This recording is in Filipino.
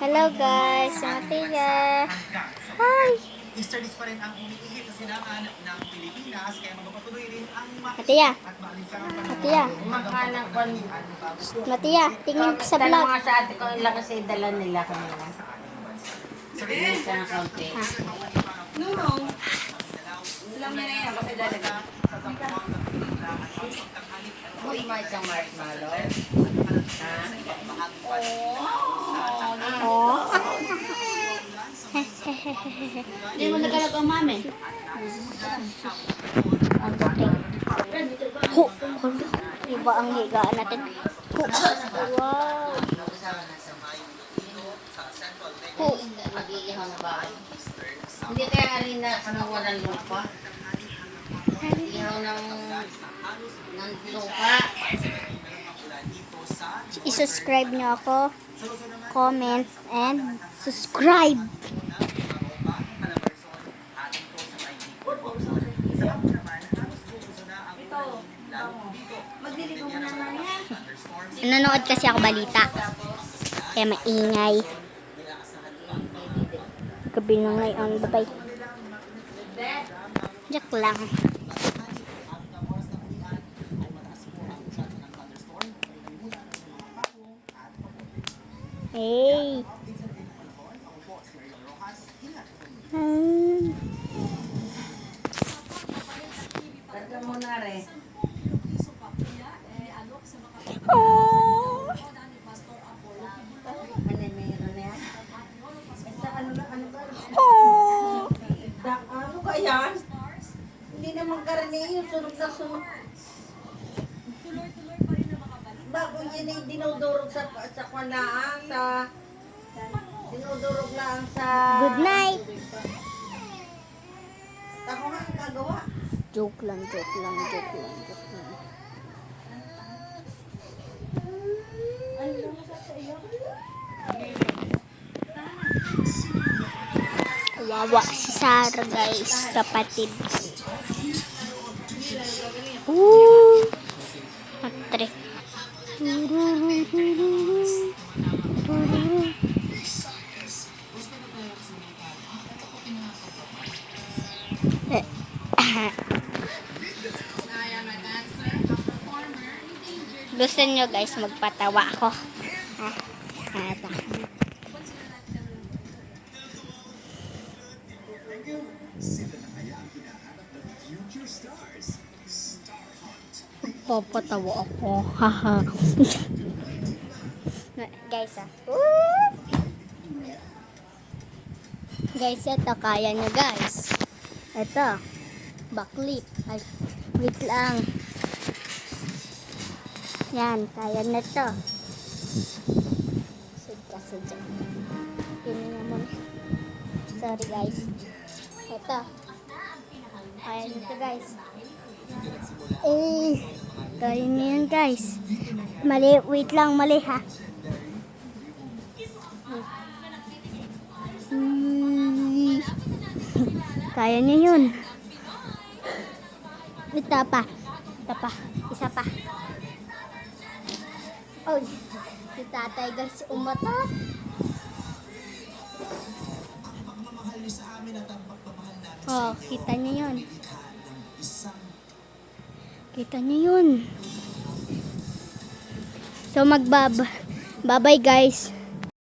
Hello guys, Matia. Hi. Easterlies pa rin ang umiihip sa silangan ng Pilipinas, kaya magpapatuloy rin ang Matia. at maalinsangang Matia. Makahanap ko. Matia, tingin sa Tanong vlog. nga sa ate ko nila kasi dala nila kanina. Tingin ka ng kaunti. Nunong. Alam niya na yan kasi dalaga. Uy, may isang marshmallow. Ha? Oh. Hindi mo nagalag ang mami. Ang puting. Hu. Iba ang higaan natin. Hu. Wow. Hu. Mag-iihaw na ba? Hindi kaya arena kanang walang lupa. Ihaw ng lupa. I-subscribe nyo ako. Comment and subscribe. Nanonood kasi ako balita. Kaya maingay. Gabi na ngayon. Bye-bye. Joke lang. Hey. Karga mo na rin. Oh. Ano mayroon na yan? Ano ba? Oh. Ano ka yan? Hindi naman karne yun. Sunog na sunog. Bago yan ay dinudurog sa kwanlaan, dinudurog lang sa... Good night. Ako nga ang gagawa. Joke lang, joke lang, joke lang, joke lang. Kawawa si Sarah guys, kapatid. Matre. Gusto nyo guys magpatawa ako? Ito. Papatawa ako. Haha. Guys Guys, ito kaya nyo guys. Ito. Backlit. Ay, wait lang. Yan, kaya na to. Sadya. Yun naman. Sorry guys. Ito. Kaya na to guys. Kaya na yan guys. Mali, wait lang, mali ha. Kaya niya yun. Ito pa. Isa pa. Oy, si tatay guys umatot. Oh, kita niyo yun. Kita niyo yun. So bye guys.